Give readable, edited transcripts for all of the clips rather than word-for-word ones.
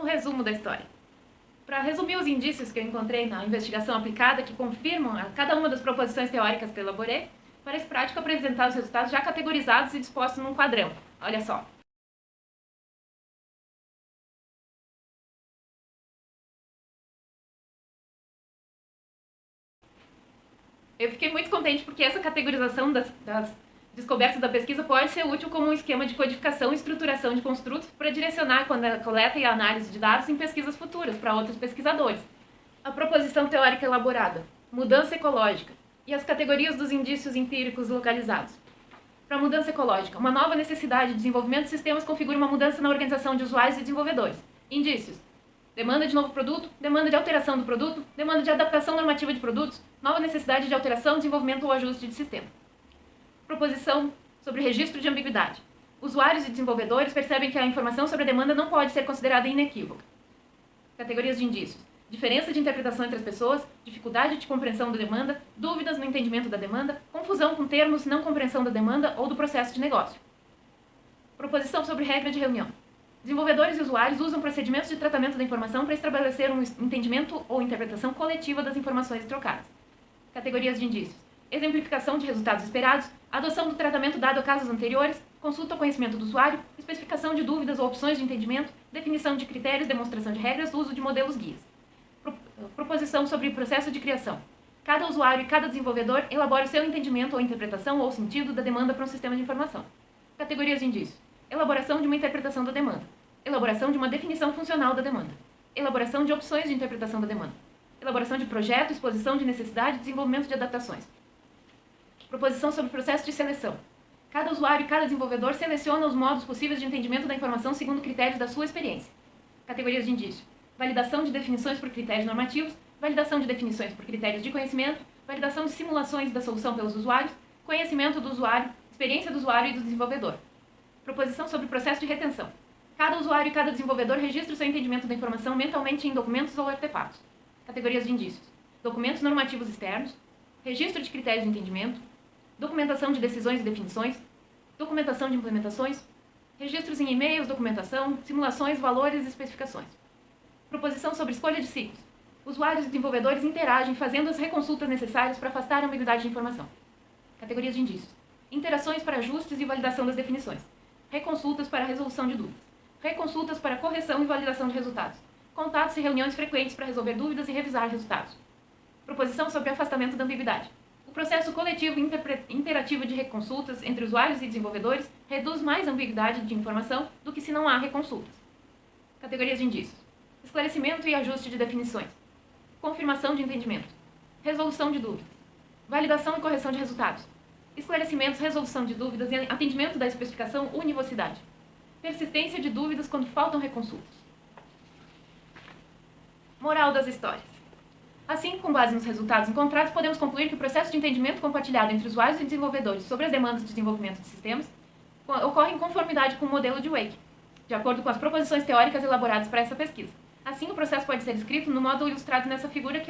resumo da história. Para resumir os indícios que eu encontrei na investigação aplicada que confirmam cada uma das proposições teóricas que eu elaborei, parece prático apresentar os resultados já categorizados e dispostos num quadrão. Olha só. Eu fiquei muito contente porque essa categorização das descobertas da pesquisa pode ser útil como um esquema de codificação e estruturação de construtos para direcionar a coleta e a análise de dados em pesquisas futuras para outros pesquisadores. A proposição teórica elaborada, mudança ecológica e as categorias dos indícios empíricos localizados. Para a mudança ecológica, uma nova necessidade de desenvolvimento de sistemas configura uma mudança na organização de usuários e desenvolvedores. Indícios: demanda de novo produto, demanda de alteração do produto, demanda de adaptação normativa de produtos, nova necessidade de alteração, desenvolvimento ou ajuste de sistema. Proposição sobre registro de ambiguidade. Usuários e desenvolvedores percebem que a informação sobre a demanda não pode ser considerada inequívoca. Categorias de indícios: diferença de interpretação entre as pessoas, dificuldade de compreensão da demanda, dúvidas no entendimento da demanda, confusão com termos, não compreensão da demanda ou do processo de negócio. Proposição sobre regra de reunião. Desenvolvedores e usuários usam procedimentos de tratamento da informação para estabelecer um entendimento ou interpretação coletiva das informações trocadas. Categorias de indícios: exemplificação de resultados esperados, adoção do tratamento dado a casos anteriores, consulta ao conhecimento do usuário, especificação de dúvidas ou opções de entendimento, definição de critérios, demonstração de regras, uso de modelos guias. Proposição sobre processo de criação. Cada usuário e cada desenvolvedor elabora o seu entendimento ou interpretação ou sentido da demanda para um sistema de informação. Categorias de indícios: elaboração de uma interpretação da demanda, elaboração de uma definição funcional da demanda, elaboração de opções de interpretação da demanda, elaboração de projeto, exposição de necessidade e desenvolvimento de adaptações. Proposição sobre processo de seleção. Cada usuário e cada desenvolvedor seleciona os modos possíveis de entendimento da informação segundo critérios da sua experiência. Categorias de indício: validação de definições por critérios normativos, validação de definições por critérios de conhecimento, validação de simulações da solução pelos usuários, conhecimento do usuário, experiência do usuário e do desenvolvedor. Proposição sobre processo de retenção. Cada usuário e cada desenvolvedor registra o seu entendimento da informação mentalmente em documentos ou artefatos. Categorias de indícios: documentos normativos externos, registro de critérios de entendimento, documentação de decisões e definições, documentação de implementações, registros em e-mails, documentação, simulações, valores e especificações. Proposição sobre escolha de ciclos. Usuários e desenvolvedores interagem fazendo as reconsultas necessárias para afastar a ambiguidade de informação. Categorias de indícios: interações para ajustes e validação das definições, reconsultas para resolução de dúvidas, reconsultas para correção e validação de resultados, contatos e reuniões frequentes para resolver dúvidas e revisar resultados. Proposição sobre afastamento da ambiguidade. O processo coletivo e interativo de reconsultas entre usuários e desenvolvedores reduz mais a ambiguidade de informação do que se não há reconsultas. Categorias de indícios: esclarecimento e ajuste de definições, confirmação de entendimento, resolução de dúvidas, validação e correção de resultados, esclarecimentos, resolução de dúvidas e atendimento da especificação univocidade, persistência de dúvidas quando faltam reconsultas. Moral das histórias. Assim, com base nos resultados encontrados, podemos concluir que o processo de entendimento compartilhado entre usuários e desenvolvedores sobre as demandas de desenvolvimento de sistemas ocorre em conformidade com o modelo de Wake, de acordo com as proposições teóricas elaboradas para essa pesquisa. Assim, o processo pode ser escrito no modo ilustrado nessa figura que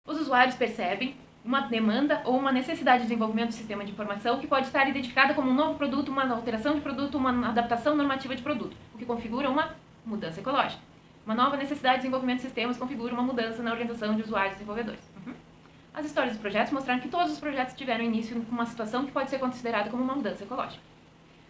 os usuários percebem uma demanda ou uma necessidade de desenvolvimento de sistema de informação que pode estar identificada como um novo produto, uma alteração de produto, uma adaptação normativa de produto, o que configura uma mudança ecológica. Uma nova necessidade de desenvolvimento de sistemas configura uma mudança na organização de usuários e desenvolvedores. As histórias dos projetos mostraram que todos os projetos tiveram início com uma situação que pode ser considerada como uma mudança ecológica.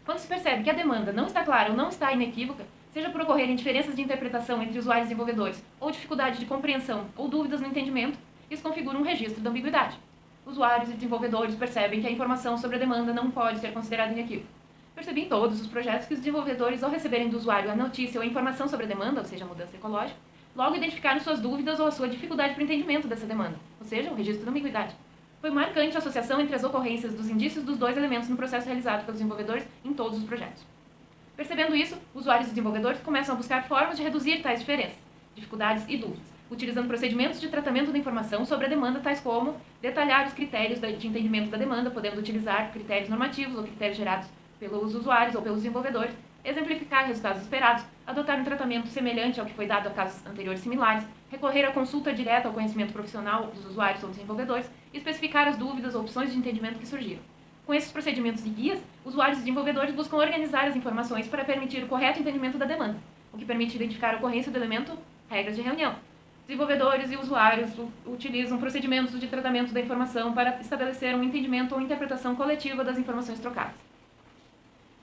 Quando se percebe que a demanda não está clara ou não está inequívoca, seja por ocorrerem diferenças de interpretação entre usuários e desenvolvedores, ou dificuldade de compreensão ou dúvidas no entendimento, isso configura um registro da ambiguidade. Usuários e desenvolvedores percebem que a informação sobre a demanda não pode ser considerada inequívoca. Percebi em todos os projetos que os desenvolvedores, ao receberem do usuário a notícia ou a informação sobre a demanda, ou seja, a mudança ecológica, logo identificaram suas dúvidas ou a sua dificuldade para o entendimento dessa demanda, ou seja, o registro da ambiguidade. Foi marcante a associação entre as ocorrências dos indícios dos dois elementos no processo realizado pelos desenvolvedores em todos os projetos. Percebendo isso, usuários e desenvolvedores começam a buscar formas de reduzir tais diferenças, dificuldades e dúvidas, utilizando procedimentos de tratamento da informação sobre a demanda, tais como detalhar os critérios de entendimento da demanda, podendo utilizar critérios normativos ou critérios gerados pelos usuários ou pelos desenvolvedores, exemplificar resultados esperados, adotar um tratamento semelhante ao que foi dado a casos anteriores similares, recorrer à consulta direta ao conhecimento profissional dos usuários ou desenvolvedores, e especificar as dúvidas ou opções de entendimento que surgiram. Com esses procedimentos e guias, usuários e desenvolvedores buscam organizar as informações para permitir o correto entendimento da demanda, o que permite identificar a ocorrência do elemento regras de reunião. Desenvolvedores e usuários utilizam procedimentos de tratamento da informação para estabelecer um entendimento ou interpretação coletiva das informações trocadas.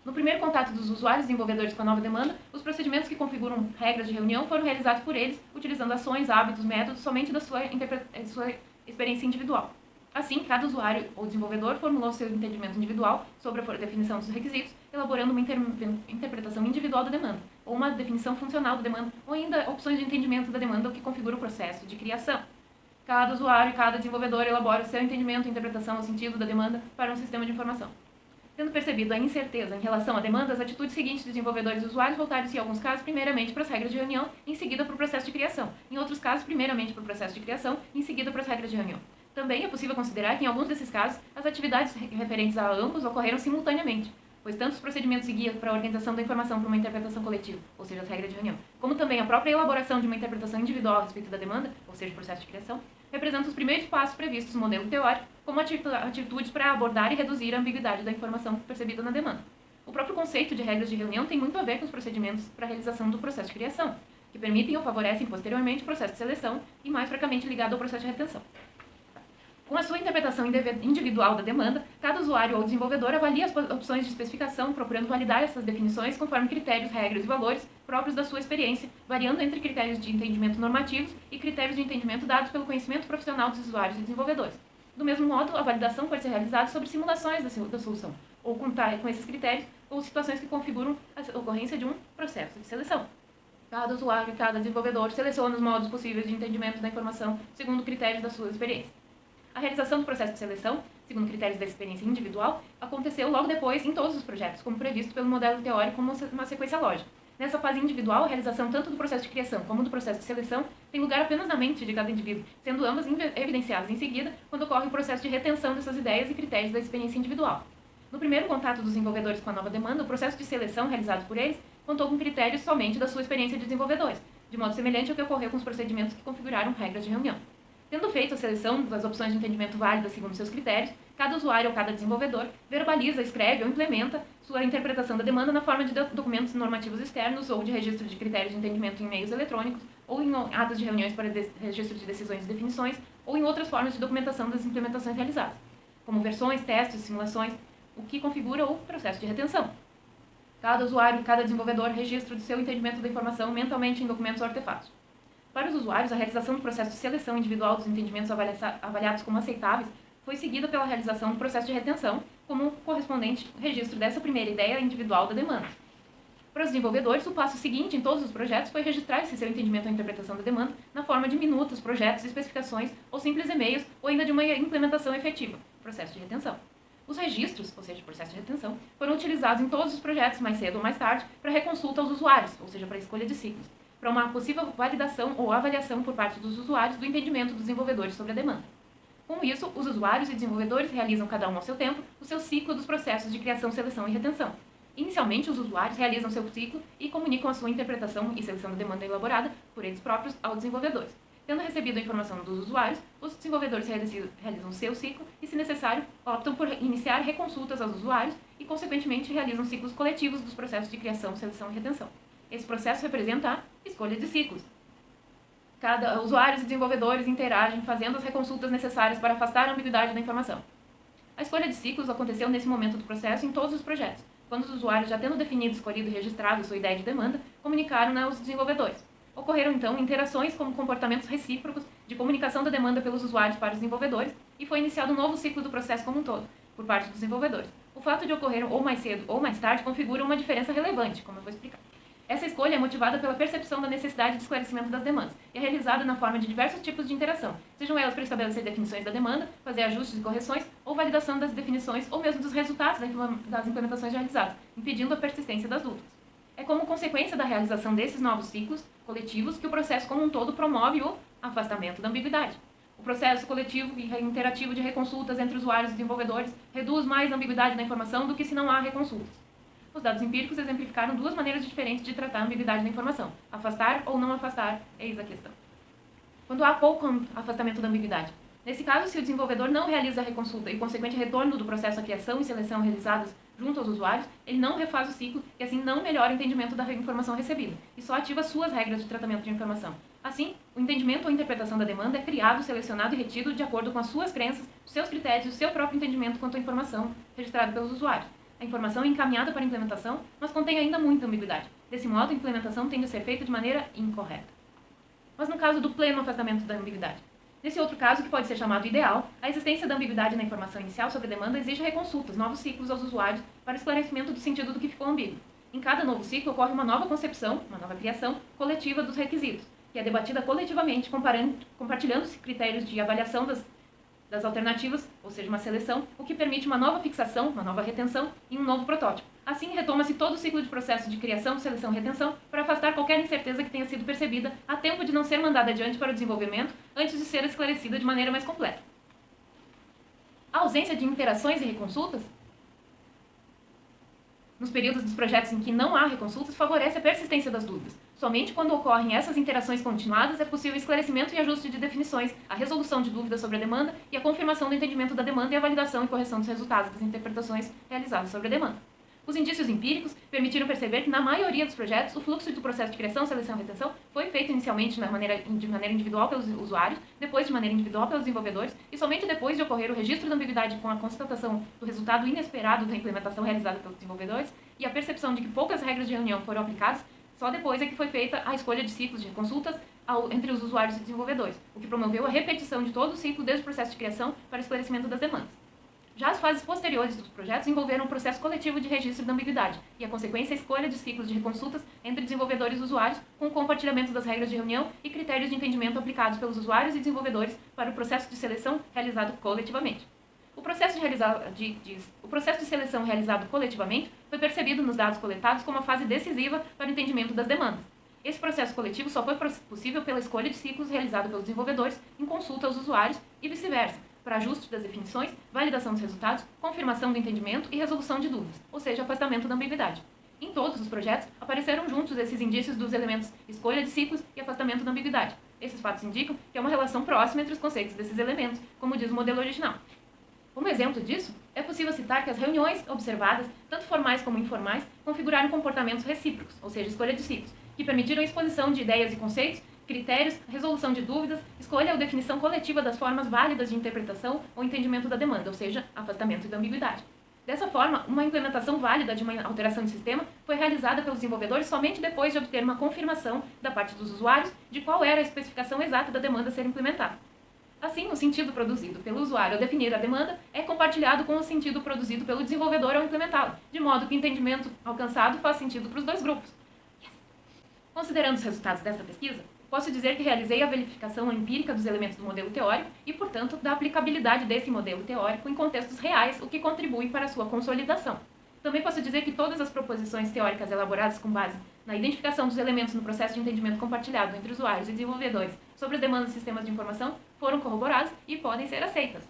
No primeiro contato dos usuários e desenvolvedores com a nova demanda, os procedimentos que configuram regras de reunião foram realizados por eles, utilizando ações, hábitos, métodos somente da sua experiência individual. Assim, cada usuário ou desenvolvedor formulou seu entendimento individual sobre a definição dos requisitos, elaborando uma interpretação individual da demanda, ou uma definição funcional da demanda, ou ainda opções de entendimento da demanda, o que configura o processo de criação. Cada usuário e cada desenvolvedor elabora seu entendimento, interpretação ou sentido da demanda para um sistema de informação. Tendo percebido a incerteza em relação à demanda, as atitudes seguintes dos desenvolvedores e usuários voltaram-se, em alguns casos, primeiramente para as regras de reunião, e em seguida para o processo de criação. Em outros casos, primeiramente para o processo de criação, e em seguida para as regras de reunião. Também é possível considerar que, em alguns desses casos, as atividades referentes a ambos ocorreram simultaneamente, pois tanto os procedimentos e guias para a organização da informação para uma interpretação coletiva, ou seja, as regras de reunião, como também a própria elaboração de uma interpretação individual a respeito da demanda, ou seja, o processo de criação, representam os primeiros passos previstos no modelo teórico como atitudes para abordar e reduzir a ambiguidade da informação percebida na demanda. O próprio conceito de regras de reunião tem muito a ver com os procedimentos para a realização do processo de criação, que permitem ou favorecem posteriormente o processo de seleção e mais fracamente ligado ao processo de retenção. Com a sua interpretação individual da demanda, cada usuário ou desenvolvedor avalia as opções de especificação, procurando validar essas definições conforme critérios, regras e valores próprios da sua experiência, variando entre critérios de entendimento normativos e critérios de entendimento dados pelo conhecimento profissional dos usuários e desenvolvedores. Do mesmo modo, a validação pode ser realizada sobre simulações da solução, ou contar com esses critérios ou situações que configuram a ocorrência de um processo de seleção. Cada usuário e cada desenvolvedor seleciona os modos possíveis de entendimento da informação segundo critérios da sua experiência. A realização do processo de seleção, segundo critérios da experiência individual, aconteceu logo depois em todos os projetos, como previsto pelo modelo teórico como uma sequência lógica. Nessa fase individual, a realização tanto do processo de criação como do processo de seleção tem lugar apenas na mente de cada indivíduo, sendo ambas evidenciadas em seguida quando ocorre o processo de retenção dessas ideias e critérios da experiência individual. No primeiro contato dos desenvolvedores com a nova demanda, o processo de seleção realizado por eles contou com critérios somente da sua experiência de desenvolvedores, de modo semelhante ao que ocorreu com os procedimentos que configuraram regras de reunião. Tendo feito a seleção das opções de entendimento válidas segundo seus critérios, cada usuário ou cada desenvolvedor verbaliza, escreve ou implementa sua interpretação da demanda na forma de documentos normativos externos ou de registro de critérios de entendimento em meios eletrônicos ou em atas de reuniões para registro de decisões e definições ou em outras formas de documentação das implementações realizadas, como versões, testes, simulações, o que configura o processo de retenção. Cada usuário e cada desenvolvedor registra de seu entendimento da informação mentalmente em documentos ou artefatos. Para os usuários, a realização do processo de seleção individual dos entendimentos avaliados como aceitáveis foi seguida pela realização do processo de retenção, como correspondente registro dessa primeira ideia individual da demanda. Para os desenvolvedores, o passo seguinte em todos os projetos foi registrar esse seu entendimento ou interpretação da demanda na forma de minutas, projetos, especificações ou simples e-mails ou ainda de uma implementação efetiva, processo de retenção. Os registros, ou seja, o processo de retenção, foram utilizados em todos os projetos, mais cedo ou mais tarde, para reconsulta aos usuários, ou seja, para a escolha de ciclos, para uma possível validação ou avaliação por parte dos usuários do entendimento dos desenvolvedores sobre a demanda. Com isso, os usuários e desenvolvedores realizam, cada um ao seu tempo, o seu ciclo dos processos de criação, seleção e retenção. Inicialmente, os usuários realizam seu ciclo e comunicam a sua interpretação e seleção da demanda elaborada por eles próprios aos desenvolvedores. Tendo recebido a informação dos usuários, os desenvolvedores realizam seu ciclo e, se necessário, optam por iniciar reconsultas aos usuários e, consequentemente, realizam ciclos coletivos dos processos de criação, seleção e retenção. Esse processo representa a escolha de ciclos. Cada usuários e desenvolvedores interagem fazendo as reconsultas necessárias para afastar a ambiguidade da informação. A escolha de ciclos aconteceu nesse momento do processo em todos os projetos, quando os usuários, já tendo definido, escolhido e registrado sua ideia de demanda, comunicaram aos desenvolvedores. Ocorreram, então, interações como comportamentos recíprocos de comunicação da demanda pelos usuários para os desenvolvedores e foi iniciado um novo ciclo do processo como um todo, por parte dos desenvolvedores. O fato de ocorrer ou mais cedo ou mais tarde configura uma diferença relevante, como eu vou explicar. Essa escolha é motivada pela percepção da necessidade de esclarecimento das demandas e é realizada na forma de diversos tipos de interação, sejam elas para estabelecer definições da demanda, fazer ajustes e correções, ou validação das definições ou mesmo dos resultados das implementações realizadas, impedindo a persistência das dúvidas. É como consequência da realização desses novos ciclos coletivos que o processo como um todo promove o afastamento da ambiguidade. O processo coletivo e interativo de reconsultas entre usuários e desenvolvedores reduz mais a ambiguidade da informação do que se não há reconsultas. Os dados empíricos exemplificaram duas maneiras diferentes de tratar a ambiguidade da informação: afastar ou não afastar, eis a questão. Quando há pouco afastamento da ambiguidade, Nesse caso, se o desenvolvedor não realiza a reconsulta e o consequente retorno do processo à criação e seleção realizadas junto aos usuários, ele não refaz o ciclo e assim não melhora o entendimento da informação recebida e só ativa suas regras de tratamento de informação. Assim, o entendimento ou interpretação da demanda é criado, selecionado e retido de acordo com as suas crenças, os seus critérios e o seu próprio entendimento quanto à informação registrada pelos usuários. A informação é encaminhada para a implementação, mas contém ainda muita ambiguidade. Desse modo, a implementação tende a ser feita de maneira incorreta. Mas no caso do pleno afastamento da ambiguidade, nesse outro caso, que pode ser chamado ideal, a existência da ambiguidade na informação inicial sobre a demanda exige reconsultas, novos ciclos aos usuários para esclarecimento do sentido do que ficou ambíguo. Em cada novo ciclo ocorre uma nova concepção, uma nova criação coletiva dos requisitos, que é debatida coletivamente, compartilhando-se critérios de avaliação das alternativas, ou seja, uma seleção, o que permite uma nova fixação, uma nova retenção e um novo protótipo. Assim, retoma-se todo o ciclo de processo de criação, seleção e retenção para afastar qualquer incerteza que tenha sido percebida a tempo de não ser mandada adiante para o desenvolvimento antes de ser esclarecida de maneira mais completa. A ausência de interações e reconsultas nos períodos dos projetos em que não há reconsultas favorece a persistência das dúvidas. Somente quando ocorrem essas interações continuadas é possível esclarecimento e ajuste de definições, a resolução de dúvidas sobre a demanda e a confirmação do entendimento da demanda e a validação e correção dos resultados das interpretações realizadas sobre a demanda. Os indícios empíricos permitiram perceber que, na maioria dos projetos, o fluxo do processo de criação, seleção e retenção foi feito inicialmente de maneira individual pelos usuários, depois de maneira individual pelos desenvolvedores, e somente depois de ocorrer o registro da ambiguidade com a constatação do resultado inesperado da implementação realizada pelos desenvolvedores e a percepção de que poucas regras de reunião foram aplicadas, só depois é que foi feita a escolha de ciclos de consultas entre os usuários e desenvolvedores, o que promoveu a repetição de todo o ciclo desde o processo de criação para esclarecimento das demandas. Já as fases posteriores dos projetos envolveram um processo coletivo de registro da ambiguidade e a consequência escolha de ciclos de reconsultas entre desenvolvedores e usuários, com o compartilhamento das regras de reunião e critérios de entendimento aplicados pelos usuários e desenvolvedores para o processo de seleção realizado coletivamente. O processo de seleção realizado coletivamente foi percebido nos dados coletados como a fase decisiva para o entendimento das demandas. Esse processo coletivo só foi possível pela escolha de ciclos realizado pelos desenvolvedores em consulta aos usuários e vice-versa, para ajuste das definições, validação dos resultados, confirmação do entendimento e resolução de dúvidas, ou seja, afastamento da ambiguidade. Em todos os projetos, apareceram juntos esses indícios dos elementos escolha de ciclos e afastamento da ambiguidade. Esses fatos indicam que há uma relação próxima entre os conceitos desses elementos, como diz o modelo original. Como exemplo disso, é possível citar que as reuniões observadas, tanto formais como informais, configuraram comportamentos recíprocos, ou seja, escolha de ciclos, que permitiram a exposição de ideias e conceitos, critérios, resolução de dúvidas, escolha ou definição coletiva das formas válidas de interpretação ou entendimento da demanda, ou seja, afastamento da ambiguidade. Dessa forma, uma implementação válida de uma alteração de sistema foi realizada pelos desenvolvedores somente depois de obter uma confirmação da parte dos usuários de qual era a especificação exata da demanda a ser implementada. Assim, o sentido produzido pelo usuário ao definir a demanda é compartilhado com o sentido produzido pelo desenvolvedor ao implementá-la, de modo que o entendimento alcançado faz sentido para os dois grupos. Considerando os resultados dessa pesquisa, posso dizer que realizei a verificação empírica dos elementos do modelo teórico e, portanto, da aplicabilidade desse modelo teórico em contextos reais, o que contribui para a sua consolidação. Também posso dizer que todas as proposições teóricas elaboradas com base na identificação dos elementos no processo de entendimento compartilhado entre usuários e desenvolvedores sobre as demandas de sistemas de informação foram corroboradas e podem ser aceitas.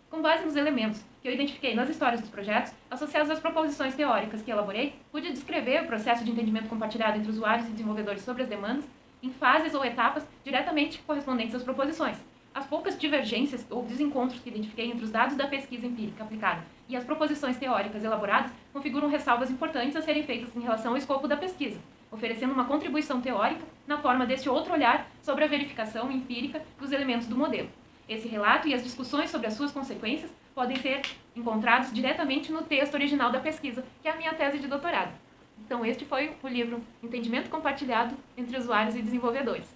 Com base nos elementos que eu identifiquei nas histórias dos projetos, associados às proposições teóricas que elaborei, pude descrever o processo de entendimento compartilhado entre usuários e desenvolvedores sobre as demandas em fases ou etapas diretamente correspondentes às proposições. As poucas divergências ou desencontros que identifiquei entre os dados da pesquisa empírica aplicada e as proposições teóricas elaboradas configuram ressalvas importantes a serem feitas em relação ao escopo da pesquisa, oferecendo uma contribuição teórica na forma deste outro olhar sobre a verificação empírica dos elementos do modelo. Esse relato e as discussões sobre as suas consequências podem ser encontrados diretamente no texto original da pesquisa, que é a minha tese de doutorado. Então, este foi o livro Entendimento Compartilhado entre Usuários e Desenvolvedores.